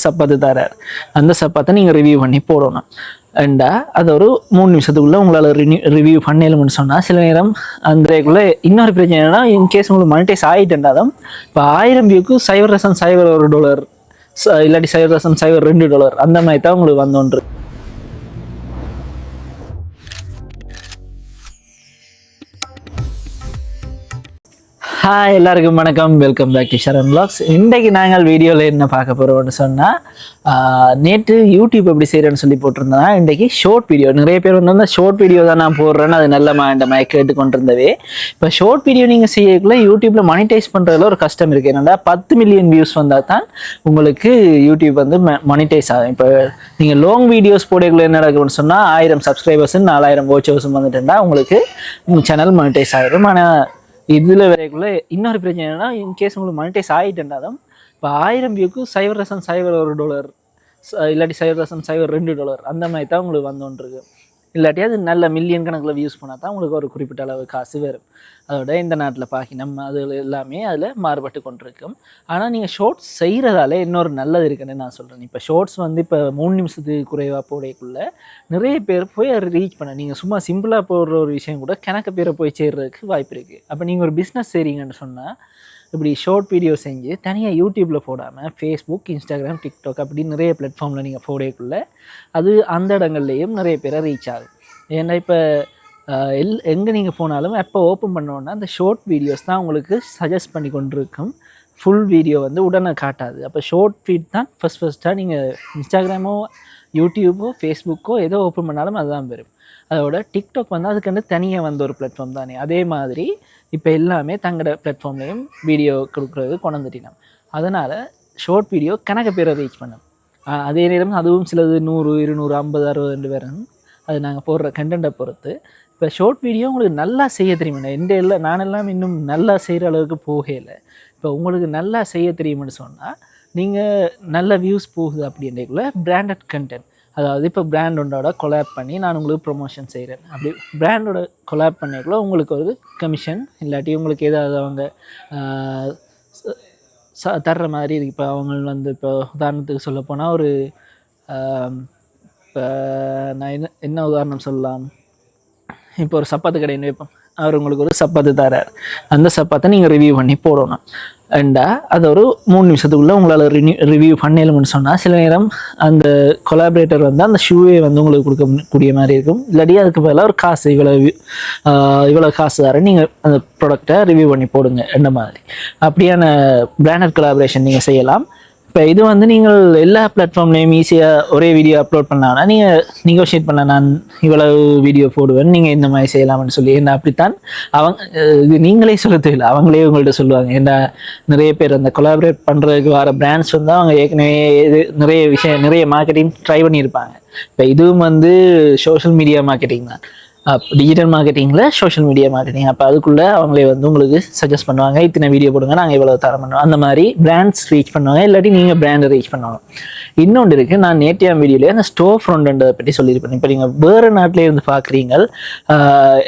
சப்பாத்து தரார். அந்த சப்பாத்தை நீங்கள் ரிவ்யூ பண்ணி போடணும். அண்டா அது ஒரு 3 நிமிஷத்துக்குள்ளே உங்களால் ரிவ்யூ பண்ணலும்னு சொன்னால் சில நேரம் அந்தக்குள்ளே இன்னொரு பிரச்சனை என்னன்னா இன்கேஸ் உங்களுக்கு மானிட்டைஸ் ஆகிட்டுண்டாலும் இப்போ 1000 வியூக்கு $0.01 இல்லாட்டி $0.02 அந்த மாதிரி தான் உங்களுக்கு வந்தோன்று. ஹாய் எல்லாருக்கும் வணக்கம், welcome back to Sharan vlogs. இன்றைக்கு நாங்கள் வீடியோவில் என்ன பார்க்க போகிறோம்னு சொன்னால், நேற்று யூடியூப் எப்படி செய்கிறேன்னு சொல்லி போட்டிருந்தேன்னா இன்றைக்கி ஷார்ட் வீடியோ. நிறைய பேர் வந்து ஷார்ட் வீடியோ தான் நான் போடுறேன்னு அது நல்ல இந்த மாதிரி கேட்டுக்கொண்டிருந்தவே. இப்போ ஷார்ட் வீடியோ நீங்கள் செய்யக்குள்ள யூடியூப்பில் மானிட்டைஸ் பண்ணுறதுல ஒரு கஷ்டம் இருக்குது. என்னென்னா 10 மில்லியன் வியூஸ் வந்தால் தான் உங்களுக்கு யூடியூப் வந்து மானிட்டைஸ் ஆகும். இப்போ நீங்கள் லாங் வீடியோஸ் போடக்குள்ள என்ன நடக்கும்னு சொன்னால் 1000 சப்ஸ்கிரைபர்ஸும் 4000 வாட்சர்ஸும் வந்துட்டுன்னா உங்களுக்கு உங்கள் சேனல் மானிட்டைஸ் ஆகிடும். ஆனால் இதில் வரைக்குள்ள இன்னொரு பிரச்சனை என்னன்னா இன்கேஸ் உங்களுக்கு மானிட்டைஸ் ஆகிட்டுண்டாலும் இப்போ 1000 வியூக்கு $0.01 இல்லாட்டி $0.02 அந்த மாதிரி தான் உங்களுக்கு வந்தோன்றிருக்கு. இல்லாட்டி அது நல்ல மில்லியன் கணக்கில் வியூஸ் பண்ணால் தான் உங்களுக்கு ஒரு குறிப்பிட்ட அளவு காசு வரும். அதோட இந்த நாட்டில் நம்ம அது எல்லாமே அதில் மாறுபட்டு கொண்டிருக்கும். ஆனால் நீங்கள் ஷார்ட்ஸ் செய்கிறதால இன்னொரு நல்லது இருக்குன்னு நான் சொல்கிறேன். இப்போ ஷார்ட்ஸ் வந்து இப்போ 3 நிமிஷத்துக்கு குறைவாக போடக்குள்ளே நிறைய பேர் போய் அதை ரீச் பண்ண, நீங்கள் சும்மா சிம்பிளாக போடுற ஒரு விஷயம் கூட கணக்கு பேரை போய் சேர்றதுக்கு வாய்ப்பு இருக்குது. அப்போ நீங்கள் ஒரு பிஸ்னஸ் செய்கிறீங்கன்னு சொன்னால் இப்படி ஷார்ட் வீடியோ செஞ்சு தனியாக யூடியூப்பில் போடாமல் ஃபேஸ்புக், இன்ஸ்டாகிராம், டிக்டாக் அப்படி நிறைய பிளாட்ஃபார்மில் நீங்கள் போடக்குள்ளே அது அந்த இடங்கள்லேயும் நிறைய பேரை ரீச் ஆகும். ஏன்னா இப்போ எங்கே நீங்கள் போனாலும் எப்போ ஓப்பன் பண்ணோன்னா அந்த ஷார்ட் வீடியோஸ் தான் உங்களுக்கு சஜஸ்ட் பண்ணி கொண்டிருக்கும். ஃபுல் வீடியோ வந்து உடனே காட்டாது. அப்போ ஷார்ட் ஃபீட் தான் ஃபஸ்ட்டாக நீங்கள் இன்ஸ்டாகிராமோ யூடியூபோ ஃபேஸ்புக்கோ ஏதோ ஓப்பன் பண்ணாலும் அதுதான் வரும். அதோட டிக்டாக் வந்து அதுக்கு வந்து தனியாக வந்த ஒரு பிளாட்ஃபார்ம் தானே. அதே மாதிரி இப்போ எல்லாமே தங்களோட பிளாட்ஃபார்ம்லேயும் வீடியோ கொடுக்குறது கொண்டு வந்துட்டினோம். அதனால் ஷார்ட் வீடியோ கணக்கு பேரை ரீச் பண்ணோம். அதே நேரம் அதுவும் சிலது 100, 200, 50, 60 வரும். அது நாங்கள் போடுற கண்டென்ட்டை பொறுத்து. இப்போ ஷார்ட் வீடியோ உங்களுக்கு நல்லா செய்ய தெரியுமா? நானெல்லாம் இன்னும் நல்லா செய்கிற அளவுக்கு போகலை. இப்போ உங்களுக்கு நல்லா செய்ய தெரியுமென்னு சொன்னால் நீங்கள் நல்ல வியூஸ் போகுது அப்படின்றக்குள்ள பிராண்டட் கண்டென்ட், அதாவது இப்போ பிராண்டோட கொலாப் பண்ணி நான் உங்களுக்கு ப்ரொமோஷன் செய்கிறேன். அப்படி பிராண்டோட கொலாப் பண்ணிக்குள்ள உங்களுக்கு ஒரு கமிஷன் இல்லாட்டி உங்களுக்கு ஏதாவது அவங்க தர்ற மாதிரி இருக்குது. இப்போ அவங்க வந்து இப்போ உதாரணத்துக்கு சொல்ல போனால் ஒரு இப்போ நான் என்ன உதாரணம் சொல்லலாம், இப்போ ஒரு சப்பாத்து கடைன்னு வைப்போம். அவர் உங்களுக்கு ஒரு சப்பாத்து தரார். அந்த சப்பாத்தை நீங்கள் ரிவ்யூ பண்ணி போடணும். அண்டா அது ஒரு 3 நிமிஷத்துக்குள்ளே உங்களால் ரிவ்யூ பண்ணலும்னு சொன்னால் சில நேரம் அந்த கொலாபரேட்டர் வந்து அந்த ஷூவே வந்து உங்களுக்கு கொடுக்கக்கூடிய மாதிரி இருக்கும். இல்லாட்டி அதுக்கு பதிலாக ஒரு காசு இவ்வளோ காசு தர நீங்கள் அந்த ப்ராடக்டை ரிவ்யூ பண்ணி போடுங்க என்ன மாதிரி. அப்படியான பிராண்டட் கொலாபரேஷன் நீங்கள் செய்யலாம். இப்போ இது வந்து நீங்கள் எல்லா பிளாட்ஃபார்ம்லேயும் ஈஸியாக ஒரே வீடியோ அப்லோட் பண்ணலாம்னா நீங்கள் நெகோஷியேட் பண்ண, நான் இவ்வளவு வீடியோ போடுவேன், நீங்கள் இந்த மாதிரி செய்யலாம்னு சொல்லி. ஏன்னா அப்படித்தான் இது நீங்களே சொல்ல தெரியல, அவங்களே உங்கள்கிட்ட சொல்லுவாங்க. ஏன்னா நிறைய பேர் அந்த கொலாபரேட் பண்ணுறதுக்கு வர பிராண்ட்ஸ் வந்து அவங்க ஏற்கனவே நிறைய மார்க்கெட்டிங் ட்ரை பண்ணியிருப்பாங்க. இப்போ இதுவும் வந்து சோஷியல் மீடியா மார்க்கெட்டிங் தான், டிஜிட்டல் மார்க்கெட்டிங்கில் சோஷியல் மீடியா மார்க்கெட்டிங். அப்போ அதுக்குள்ளே அவங்களே வந்து உங்களுக்கு சஜஸ்ட் பண்ணுவாங்க, இத்தனை வீடியோ போடுங்க, நாங்கள் இவ்வளோ தரம் பண்ணுவோம். அந்த மாதிரி பிராண்ட்ஸ் ரீச் பண்ணுவாங்க, இல்லாட்டி நீங்கள் பிராண்டை ரீச் பண்ணுவாங்க. இன்னொன்று இருக்குது, நான் நேற்றைய வீடியோவில் அந்த ஸ்டோர் ஃப்ரண்ட்ன்றதை பற்றி சொல்லியிருப்பேன். இப்போ நீங்கள் வேறு நாட்டிலே இருந்து பார்க்குறீங்க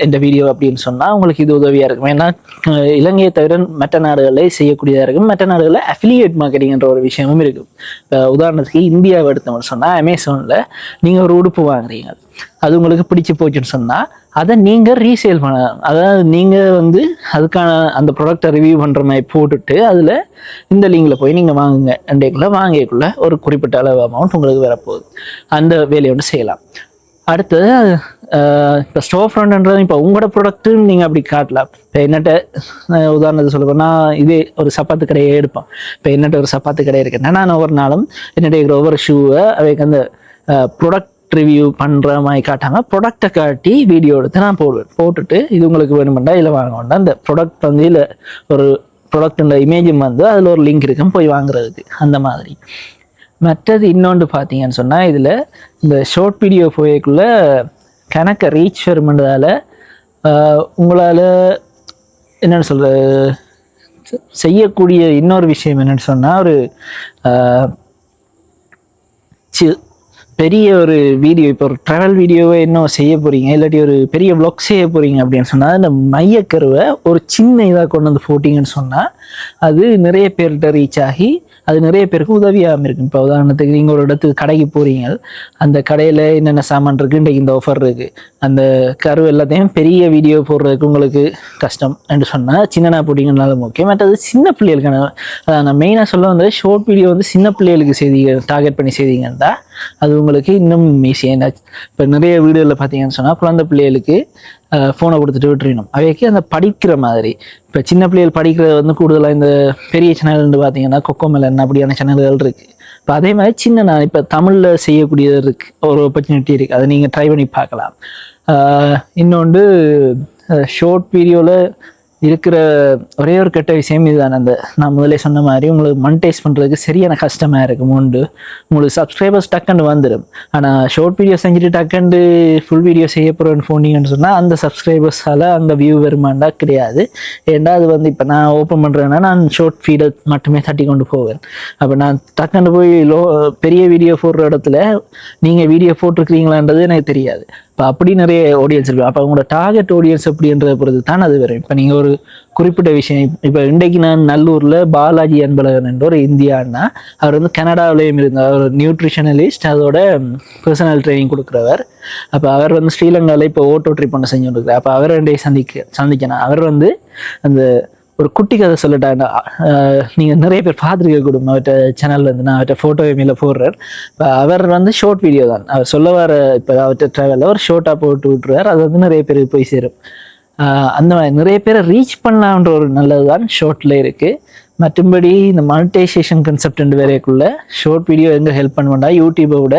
இந்த வீடியோ அப்படின்னு சொன்னால் உங்களுக்கு இது உதவியாக இருக்கும். ஏன்னா இலங்கையை தவிர மற்ற நாடுகளில் செய்யக்கூடியதாக இருக்கும். மற்ற நாடுகளில் அஃபிலியேட் மார்க்கெட்டிங்ன்ற ஒரு விஷயமும் இருக்கும். இப்போ உதாரணத்துக்கு இந்தியாவை எடுத்தோம்னு சொன்னால் அமேசானில் நீங்கள் ஒரு உடுப்பு வாங்குறீங்க, அது உங்களுக்கு பிடிச்சி போச்சுன்னு சொன்னால் அதை நீங்கள் ரீசேல் பண்ணலாம். அதாவது நீங்கள் வந்து அதுக்கான அந்த ப்ராடக்டை ரிவ்யூ பண்ணுற மாதிரி போட்டுட்டு அதில் இந்த லிங்கில் போய் நீங்கள் வாங்குங்க. வாங்கிக்குள்ளே ஒரு குறிப்பிட்ட அளவு அமௌண்ட் உங்களுக்கு வரப்போகுது. அந்த வேலையை வந்து செய்யலாம். அடுத்தது இப்போ ஸ்டோர் ஃப்ரண்ட்ன்றது இப்போ உங்களோட ப்ராடக்ட்டு நீங்கள் அப்படி காட்டலாம். இப்போ என்னட்ட உதாரணத்தை சொல்ல போனால் இதே ஒரு சப்பாத்து கடையை எடுப்போம். இப்போ என்னட்ட ஒரு சப்பாத்து கடை இருக்குன்னா நான் ஒவ்வொரு நாளும் என்னட்ட இருக்கிற ஒவ்வொரு ஷூவை அவைக்கு அந்த ப்ராடக்ட் ரிவ்யூ பண்ணுற மாதிரி காட்டாமல் ப்ராடக்டை காட்டி வீடியோ எடுத்து நான் போட்டுட்டு இது உங்களுக்கு வேணுமெண்டா இல்லை வாங்க வேண்டாம், இந்த ப்ராடக்ட் வந்து இல்லை ஒரு ப்ராடக்ட் இமேஜும் வந்து அதில் ஒரு லிங்க் இருக்கும் போய் வாங்குறதுக்கு. அந்த மாதிரி மற்றது இன்னொன்று பார்த்தீங்கன்னு சொன்னால் இதில் இந்த ஷார்ட் வீடியோ போயக்குள்ளே கணக்கை ரீச் வருமென்றதால உங்களால் என்னென்னு சொல்கிற செய்யக்கூடிய இன்னொரு விஷயம் என்னென்னு சொன்னால் ஒரு பெரிய ஒரு வீடியோ, இப்போ ஒரு ட்ராவல் வீடியோவை இன்னும் செய்ய போகிறீங்க, இல்லாட்டி ஒரு பெரிய vlog செய்ய போகிறீங்க அப்படின்னு சொன்னால், அந்த மையக்கருவை ஒரு சின்ன இதாக கொண்டு வந்து போட்டிங்கன்னு சொன்னால் அது நிறைய பேர்கிட்ட ரீச் ஆகி அது நிறைய பேருக்கு உதவியாகவும் இருக்கும். இப்போ உதாரணத்துக்கு நீங்கள் ஒரு இடத்துக்கு கடைக்கு போகிறீங்க, அந்த கடையில் என்னென்ன சாமான் இருக்குது, இன்றைக்கு இந்த ஆஃபர் இருக்குது, அந்த கருவு எல்லாத்தையும் பெரிய வீடியோ போடுறதுக்கு உங்களுக்கு கஷ்டம் என்று சொன்னால் சின்னனா போட்டிங்கனாலும் ஓகே. மற்றது சின்ன பிள்ளைகளுக்கான நான் மெயினாக சொல்ல வந்து ஷார்ட் வீடியோ வந்து சின்ன பிள்ளைகளுக்கு செய்திங்க டார்கெட் பண்ணி செய்திங்கன்னா அது உங்களுக்கு இன்னும் ஈஸியாக. இப்போ நிறைய வீடியோவில் பார்த்தீங்கன்னு சொன்னால் குழந்தை பிள்ளைகளுக்கு ஃபோனை கொடுத்துட்டு விட்டுருணும், அவைக்கு அந்த படிக்கிற மாதிரி. இப்போ சின்ன பிள்ளைகள் படிக்கிறது வந்து கூடுதலாக இந்த பெரிய சேனல்னு பார்த்தீங்கன்னா கொக்கோமெலன் அப்படியான சேனல்கள் இருக்குது. இப்போ அதே மாதிரி சின்ன நான் இப்போ தமிழில் செய்யக்கூடியது இருக்குது, ஒரு ஆப்பர்ச்சுனிட்டி இருக்குது, அதை நீங்கள் ட்ரை பண்ணி பார்க்கலாம். இன்னொன்று ஷார்ட் வீடியோவில் இருக்கிற ஒரே ஒரு கெட்ட விஷயம் இதுதான், அந்த நான் முதலே சொன்ன மாதிரி உங்களுக்கு மனிடைஸ் பண்ணுறதுக்கு சரியான கஷ்டமாக இருக்கும். உண்டு உங்களுக்கு சப்ஸ்கிரைபர்ஸ் டக்குன்னு வந்துடும், ஆனால் ஷார்ட் வீடியோ செஞ்சுட்டு டக்குண்டு ஃபுல் வீடியோ செய்ய போகிறேன்னு போனீங்கன்னு சொன்னால் அந்த சப்ஸ்கிரைபர்ஸால் அங்கே வியூ வருமாண்டா கிடையாது. ஏன்டா அது வந்து இப்போ நான் ஓப்பன் பண்ணுறேன்னா நான் ஷார்ட் ஃபீடை மட்டுமே தட்டி கொண்டு போவேன். அப்போ நான் டக்குன்னு போய் பெரிய வீடியோ போடுற இடத்துல நீங்கள் வீடியோ போட்டிருக்கிறீங்களான்றது எனக்கு தெரியாது. இப்போ அப்படி நிறைய ஆடியன்ஸ் இருக்கும். அப்போ அவங்களோட டார்கெட் ஆடியன்ஸ் எப்படின்றத பொறுத்து தான் அது வரும். இப்போ நீங்கள் ஒரு குறிப்பிட்ட விஷயம், இப்போ இன்றைக்கு நான் நல்லூரில் பாலாஜி அன்பழகன் என்ற ஒரு இந்தியான்னா அவர் வந்து கனடாவிலேயும் இருந்தார், ஒரு நியூட்ரிஷனலிஸ்ட், அதோட பர்சனல் ட்ரைனிங் கொடுக்குறவர். அப்போ அவர் வந்து ஸ்ரீலங்காவில் இப்போ ஓட்டோ ட்ரிப் ஒன்று செஞ்சு கொடுக்குறார். அப்போ அவர் ரெண்டையும் சந்திக்கணும். அவர் வந்து அந்த ஒரு குட்டி கதை சொல்லட்டாங்க, நீங்கள் நிறைய பேர் பார்த்துருக்க கூடும் அவர்கிட்ட சேனலில் இருந்து, நான் அவர்கிட்ட ஃபோட்டோ மேலே போடுறார். இப்போ அவர் வந்து ஷார்ட் வீடியோ தான் அவர் சொல்ல வர, இப்போ அவர்கிட்ட ட்ராவலில் ஒரு ஷார்ட்டாக போட்டு விட்டுருவார், அது வந்து நிறைய பேருக்கு போய் சேரும். அந்த மாதிரி நிறைய பேரை ரீச் பண்ணலான்ற ஒரு நல்லது தான் ஷார்ட்டில் இருக்குது. மற்றபடி இந்த மானிட்டைசேஷன் கான்செப்ட் வேறைக்குள்ளே ஷார்ட் வீடியோ எங்கே ஹெல்ப் பண்ணுவேன்டா, யூடியூப்பை விட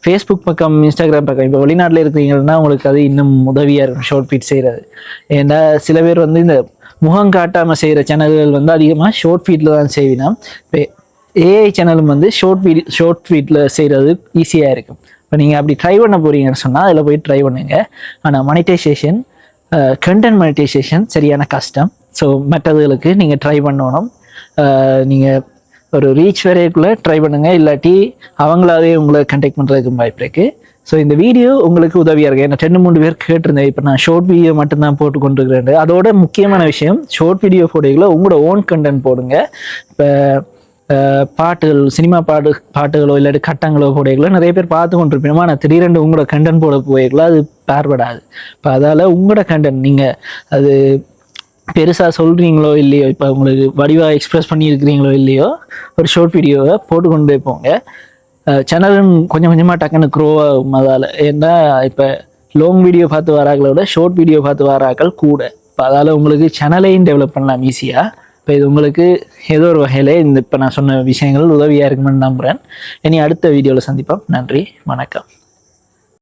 ஃபேஸ்புக் பக்கம், இன்ஸ்டாகிராம் பக்கம், இப்போ வெளிநாட்டில் இருக்கிறீங்கன்னா உங்களுக்கு அது இன்னும் உதவியாக இருக்கும் ஷார்ட் ஃபீட் செய்கிறது. ஏன்னா சில பேர் வந்து இந்த முகம் காட்டாமல் செய்கிற சேனல்கள் வந்து அதிகமாக ஷார்ட் ஃபீட்டில் தான் செய்வினா. இப்போ ஏஐ சேனலும் வந்து ஷார்ட் ஃபீட்டில் செய்கிறது ஈஸியாக இருக்கும். இப்போ நீங்கள் அப்படி ட்ரை பண்ண போகிறீங்கன்னு சொன்னால் அதில் போய் ட்ரை பண்ணுங்க. ஆனால் மானிட்டைசேஷன், கண்டென்ட் மானிட்டைசேஷன் சரியான கஷ்டம். ஸோ மற்றதுகளுக்கு நீங்கள் ட்ரை பண்ணணும். நீங்கள் ஒரு ரீச் வரைக்குள்ளே ட்ரை பண்ணுங்கள், இல்லாட்டி அவங்களாவே உங்களை கண்டெக்ட் பண்ணுறதுக்கு வாய்ப்பு இருக்குது. ஸோ இந்த வீடியோ உங்களுக்கு உதவியாக இருக்குது. ஏன்னா 2-3 பேர் கேட்டிருந்தேன், இப்போ நான் ஷார்ட் வீடியோ மட்டும்தான் போட்டு கொண்டுருக்கிறேன். அதோட முக்கியமான விஷயம், ஷார்ட் வீடியோ போடுறீங்களோ உங்களோட ஓன் கண்டென்ட் போடுங்க. இப்போ பாட்டுகள், சினிமா பாட்டுகளோ இல்லாட்டி கட்டங்களோ போடுறீங்களோ நிறைய பேர் பார்த்து கொண்டிருப்பீங்க, ஆனால் திடீரென்று உங்களோட கண்டென்ட் போட போய்களோ அது பார்படாது. இப்போ அதால் உங்களோட கண்டென்ட் நீங்கள் அது பெருசாக சொல்கிறீங்களோ இல்லையோ, இப்போ உங்களுக்கு வடிவாக எக்ஸ்ப்ரெஸ் பண்ணியிருக்கிறீங்களோ இல்லையோ, ஒரு ஷார்ட் வீடியோவை போட்டு கொண்டு போங்க. சேனலும் கொஞ்சம் கொஞ்சமாக டக்குன்னு க்ரோ ஆகும் அதால். ஏன்னா இப்போ லாங் வீடியோ பார்த்து வராங்களோட ஷார்ட் வீடியோ பார்த்து வராக்கள் கூட. இப்போ அதால் உங்களுக்கு சேனலையும் டெவலப் பண்ணலாம் ஈஸியாக. இப்போ இது உங்களுக்கு ஏதோ ஒரு வகையில் இந்த இப்போ நான் சொன்ன விஷயங்கள் உதவியாக இருக்குமென்னு நம்புகிறேன். இனி அடுத்த வீடியோவில் சந்திப்போம். நன்றி, வணக்கம்.